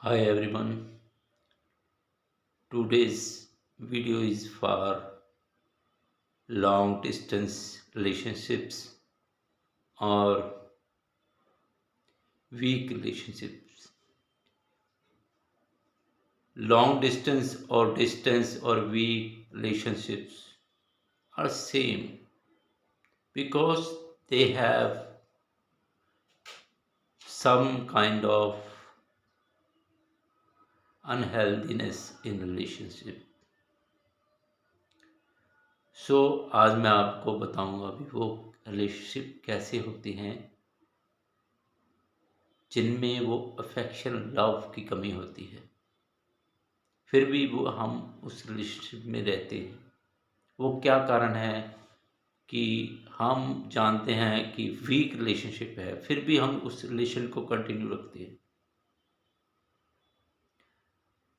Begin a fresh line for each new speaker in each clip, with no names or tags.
Hi everyone. Today's video is for long distance relationships or weak relationships. Long distance or weak relationships are same because they have some kind of unhealthiness in relationship. सो आज मैं आपको बताऊंगा अभी वो relationship कैसे होती हैं जिनमें वो अफेक्शन लव की कमी होती है, फिर भी वो हम उस रिलेशनशिप में रहते हैं। वो क्या कारण है कि हम जानते हैं कि वीक रिलेशनशिप है, फिर भी हम उस रिलेशन को कंटिन्यू रखते हैं।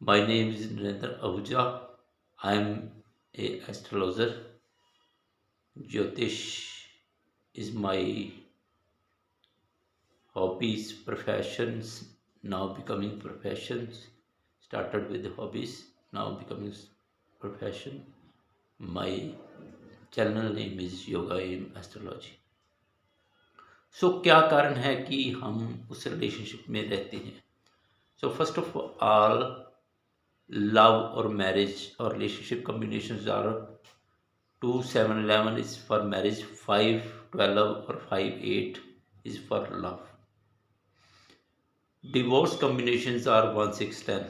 My name is Narendra Ahuja. I am a astrologer. Jyotish is my hobbies, professions, now becoming professions. Started with the hobbies, now becoming profession. My channel name is Yoga Aim Astrology. सो क्या कारण है कि हम उस रिलेशनशिप में रहते हैं? So first of all, love और मैरिज और relationship combinations are 2 7 11 is for marriage, 5 12 or 5 8 is for love. Divorce combinations are 1 6 10.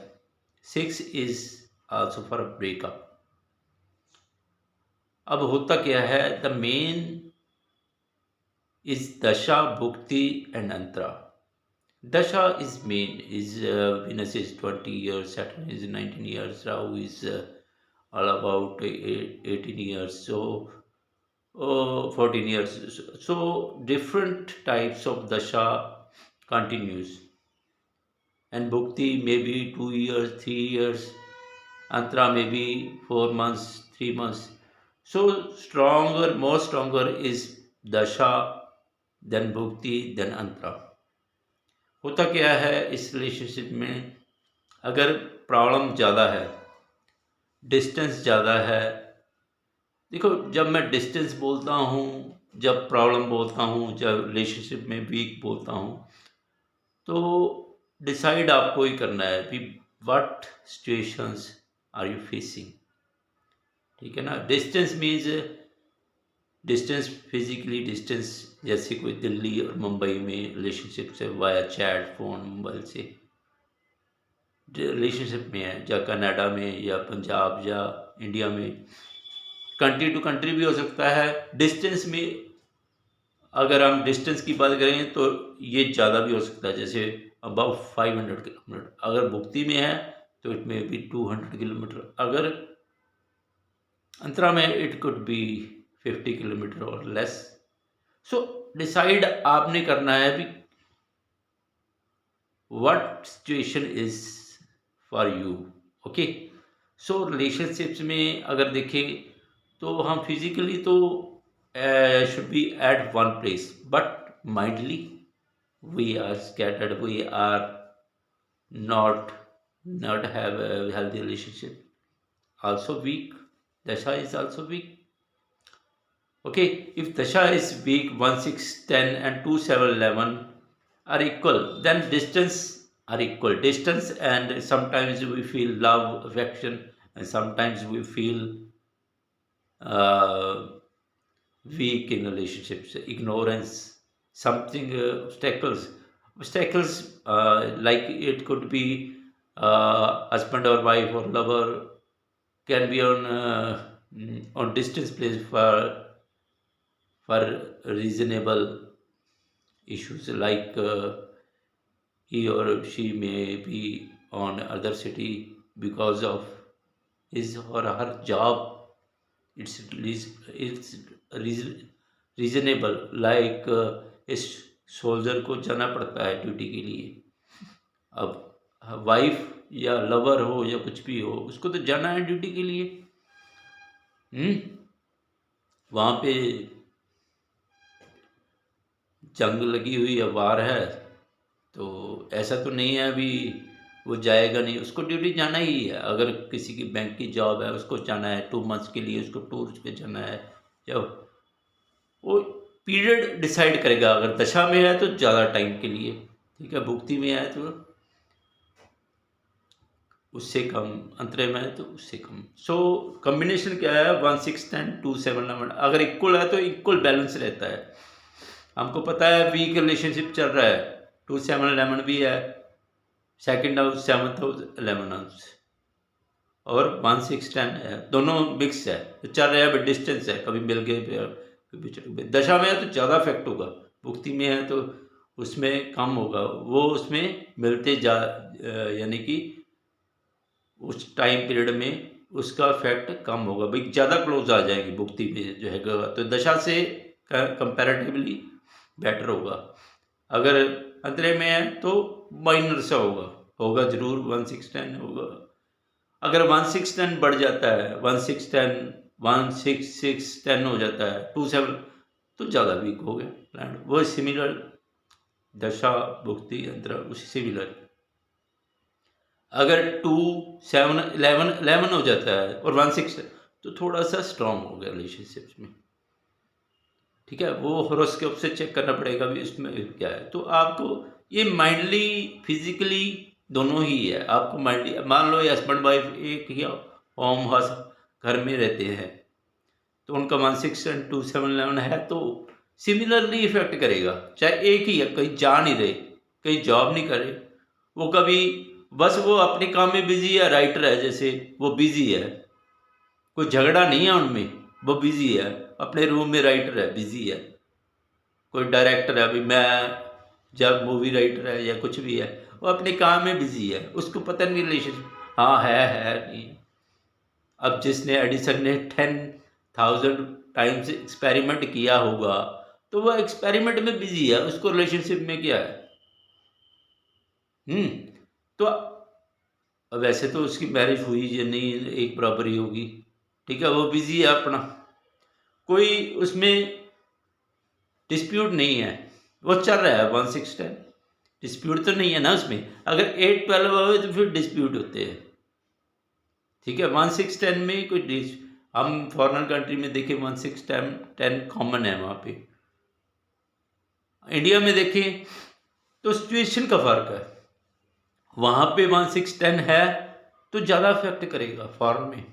6 is also for a breakup. अब होता क्या है, the main is dasha, bhukti and antara. Dasha is main, is Venus is 20 years, Saturn is 19 years, Rahu is all about 18 years, so 14 years. So different types of Dasha continues, and Bhukti maybe 2 years, 3 years, Antara maybe 4 months, 3 months. So stronger, more stronger is Dasha, then Bhukti, then Antara. होता क्या है इस relationship में, अगर problem ज़्यादा है, distance ज़्यादा है, देखो जब मैं डिस्टेंस बोलता हूँ, जब प्रॉब्लम बोलता हूँ, जब रिलेशनशिप में वीक बोलता हूँ, तो डिसाइड आपको ही करना है कि what situations are you facing. ठीक है ना. Distance means distance, physically distance, जैसे कोई दिल्ली और मुंबई में रिलेशनशिप से वाया चैट, फोन, मोबाइल से रिलेशनशिप में है, या कनाडा में, या पंजाब, या इंडिया में, कंट्री टू कंट्री भी हो सकता है. डिस्टेंस में अगर हम डिस्टेंस की बात करें तो ये ज़्यादा भी हो सकता है, जैसे अबाउ 500 किलोमीटर. अगर भुक्ति में है तो इट मे बी 200 किलोमीटर. अगर अंतरा में इट कुड बी 50 किलोमीटर और लेस. सो डिसाइड आपने करना है भी what situation is for you. Okay. So relationships में अगर देखें तो हम फिजिकली तो should be at one place, but mindly we are scattered, we are not have a healthy relationship, also weak. Dasha is also weak. Okay, if dasha is weak, 1 6 10 and 2 7 11 are equal, then distance are equal. Distance, and sometimes we feel love, affection, and sometimes we feel uh, weak in relationships, ignorance, something, obstacles, like it could be husband or wife or lover, can be on distance place for reasonable issues, like he or she may be on other city because of his or her job. It's reasonable, like इस soldier को जाना पड़ता है duty के लिए. अब wife या lover हो या कुछ भी हो, उसको तो जाना है ड्यूटी के लिए. वहाँ पे जंग लगी हुई है, वार है, तो ऐसा तो नहीं है अभी वो जाएगा नहीं, उसको ड्यूटी जाना ही है। अगर किसी की बैंक की जॉब है, उसको जाना है 2 मंथ्स के लिए, उसको टूर पे जाना है, या वो पीरियड डिसाइड करेगा। अगर दशा में है तो ज़्यादा टाइम के लिए, ठीक है। भुक्ति में है तो उससे कम, अंतरे में है तो उससे कम। सो कॉम्बिनेशन क्या है, 1 6 10 2 7 11। अगर इक्वल है तो इक्वल बैलेंस रहता है। हमको पता है वीक रिलेशनशिप चल रहा है, 2 7 11 भी है, second house 7th house 11 house, और 1 6 10 है, दोनों मिक्स है तो चल रहा है, डिस्टेंस है, कभी मिल गए कभी चल गए। दशा में है तो ज़्यादा इफेक्ट होगा, भुक्ति में है तो उसमें कम होगा। वो उसमें मिलते जा यानी कि उस टाइम पीरियड में उसका इफेक्ट कम होगा, भाई ज़्यादा क्लोज आ जाएगी भुक्ति में जो है, तो दशा से कंपैरेटिवली बेटर होगा। अगर अंतरे में है तो माइनर सा होगा ज़रूर, 1 6 10 होगा। अगर 1 6 10 बढ़ जाता है, 1 6 10 1 6 6 10 हो जाता है, 2 7 तो ज़्यादा वीक हो गया प्लान। वो सिमिलर दशा भुक्ति अंतरा उसी सिमिलर। अगर 2 7 11 11 हो जाता है और 1 6 तो थोड़ा सा स्ट्रांग हो गया रिलेशनशिप में, ठीक है। वो हॉरोस्कोप से चेक करना पड़ेगा भी इसमें क्या है। तो आपको ये माइंडली फिजिकली दोनों ही है। आपको माइंडली, मान लो ये हस्बैंड वाइफ एक ही होम हाउस घर में रहते हैं, तो उनका 1 6 एंड 2 7 11 है तो सिमिलरली इफेक्ट करेगा। चाहे एक ही है, कहीं जा नहीं रहे, कहीं जॉब नहीं करे, वो कभी बस वो अपने काम में बिजी है, राइटर है जैसे, वो बिजी है, कोई झगड़ा नहीं है उनमें, वो बिजी है, अपने रूम में राइटर है, बिजी है। कोई डायरेक्टर है, अभी मैं जब मूवी राइटर है या कुछ भी है, वो अपने काम में बिजी है, उसको पता नहीं रिलेशनशिप हाँ है नहीं। अब जिसने एडिसन ने 10,000 टाइम्स एक्सपेरिमेंट किया होगा तो वो एक्सपेरिमेंट में बिजी है, उसको रिलेशनशिप में क्या है। तो वैसे तो उसकी मैरिज हुई या नहीं एक बराबर ही होगी, ठीक है, वो बिजी है अपना, कोई उसमें डिस्प्यूट नहीं है, वो चल रहा है 1 6 10, डिस्प्यूट तो नहीं है ना उसमें। अगर 8 12 हो तो फिर डिस्प्यूट होते हैं, ठीक है। 1 6 10 में कोई हम फॉरेन कंट्री में देखें 1 6 10 कॉमन है, वहाँ पे इंडिया में देखें तो सिचुएशन का फर्क है। वहाँ पे 1 6 10 है तो ज़्यादा इफेक्ट करेगा फॉरेन में,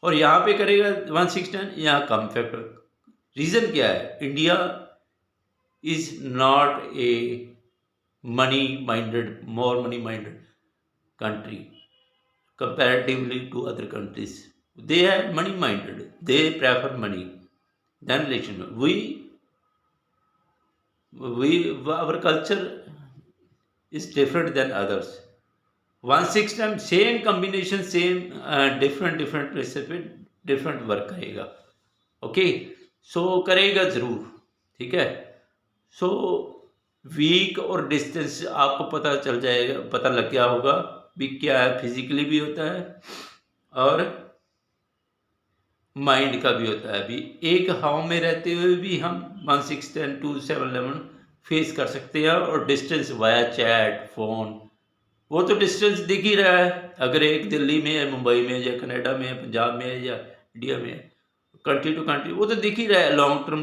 और यहाँ पे करेगा 1 6 10, यहाँ कम इफेक्ट। रीज़न क्या है, India is not a money minded, more money minded country comparatively to other countries. They are money minded, they prefer money than relation. Our culture is different than others. 1 6 time same combination, same different places पे different work करेगा, okay. सो करेगा ज़रूर, ठीक है। So weak और distance आपको पता चल जाएगा, पता लग गया होगा भी क्या है, फिजिकली भी होता है और माइंड का भी होता है। अभी एक हाउ में रहते हुए भी हम 1 6 10 2 7 11 फेस कर सकते हैं, और डिस्टेंस वाया चैट फोन, वो तो डिस्टेंस दिख ही रहा है। अगर एक दिल्ली में है, मुंबई में, या कनाडा में है, पंजाब में है, या इंडिया में है, कंट्री टू कंट्री, वो तो दिख ही रहा है। Long term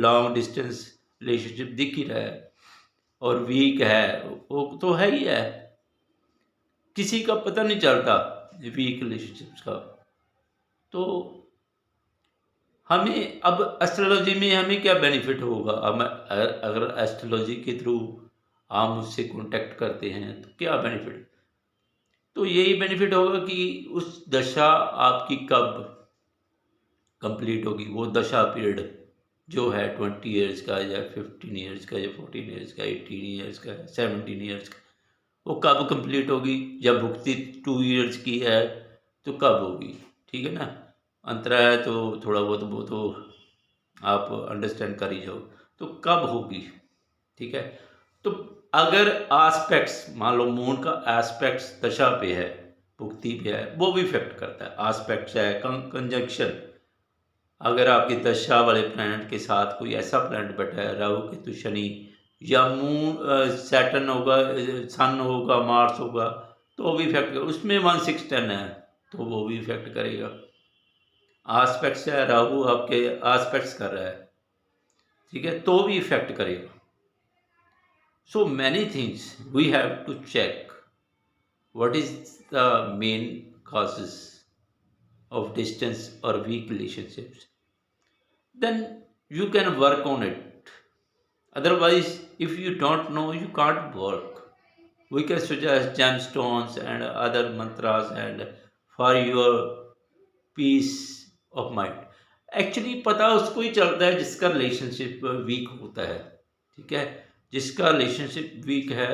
long distance relationship दिख ही रहा है, और वीक है वो तो है ही है, किसी का पता नहीं चलता वीक रिलेशनशिप्स का। तो हमें अब एस्ट्रोलॉजी में हमें क्या बेनिफिट होगा, हम अगर एस्ट्रोलॉजी के थ्रू आप मुझसे कांटेक्ट करते हैं तो क्या बेनिफिट, तो यही बेनिफिट होगा कि उस दशा आपकी कब कंप्लीट होगी, वो दशा पीरियड जो है 20 ईयर्स का, या 15 ईयर्स का, या 14 ईयर्स का, 18 ईयर्स का, 17 ईयर्स का, वो कब कंप्लीट होगी। जब भुक्ति 2 ईयर्स की है तो कब होगी, ठीक है ना। अंतरा है तो थोड़ा बहुत वो तो आप अंडरस्टैंड कर ही जाओ, तो कब होगी, ठीक है। तो अगर एस्पेक्ट्स, मान लो मून का एस्पेक्ट्स दशा पे है, भुक्ति पे है, वो भी इफेक्ट करता है। एस्पेक्ट्स है कंजंक्शन, अगर आपकी दशा वाले प्लैनेट के साथ कोई ऐसा प्लैनेट बैठा है, राहु केतु शनि या मून सैटर्न होगा, सन होगा, मार्स होगा, तो वो भी इफेक्ट कर, उसमें 1 6 10 है तो वो भी इफेक्ट करेगा। आस्पेक्ट्स है, राहु आपके आस्पेक्ट्स कर रहा है, ठीक है, तो भी इफेक्ट करेगा। So many things we have to check what is the main causes of distance or weak relationships, then you can work on it. Otherwise, if you don't know, you can't work. We can suggest gemstones and other mantras and for your peace of mind. Actually पता उसको ही चलता है जिसका relationship week होता है, ठीक है, जिसका रिलेशनशिप वीक है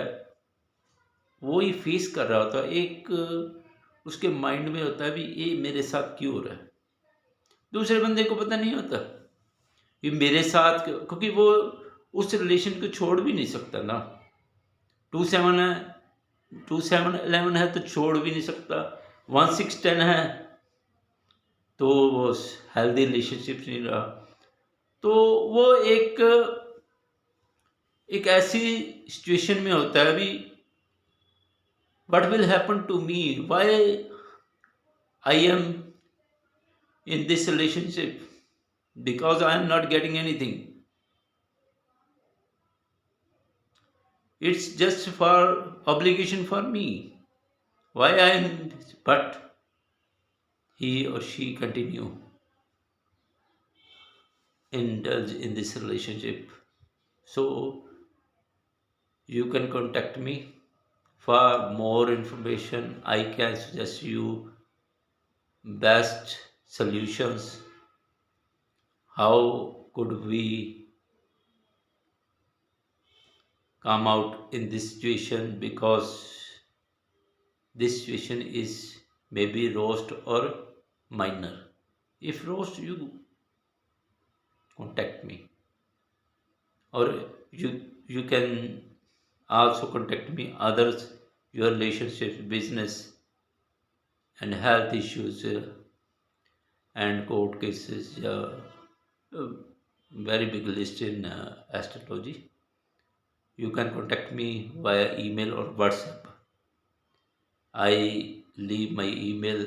वो ही फेस कर रहा होता है। एक उसके माइंड में होता है भी ये मेरे साथ क्यों हो रहा है, दूसरे बंदे को पता नहीं होता ये मेरे साथ क्योंकि वो उस रिलेशन को छोड़ भी नहीं सकता ना। 2 7 है, 2 7 11 है तो छोड़ भी नहीं सकता। 1 6 10 है तो वो हेल्दी रिलेशनशिप नहीं रहा। तो वो एक ऐसी सिचुएशन में होता है अभी, what will happen to me, why I am in this relationship, because I am not getting anything, it's just for obligation for me, why I am, but he or she continue indulge in this relationship. So you can contact me for more information. I can suggest you best solutions, how could we come out in this situation, because this situation is maybe roast or minor. If roast, you contact me, or you can also contact me others, your relationships, business and health issues, and court cases, very big list in astrology. You can contact me via email or WhatsApp. I leave my email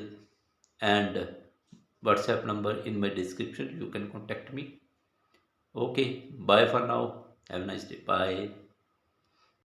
and WhatsApp number in my description. You can contact me. Okay, bye for now. Have a nice day. Bye.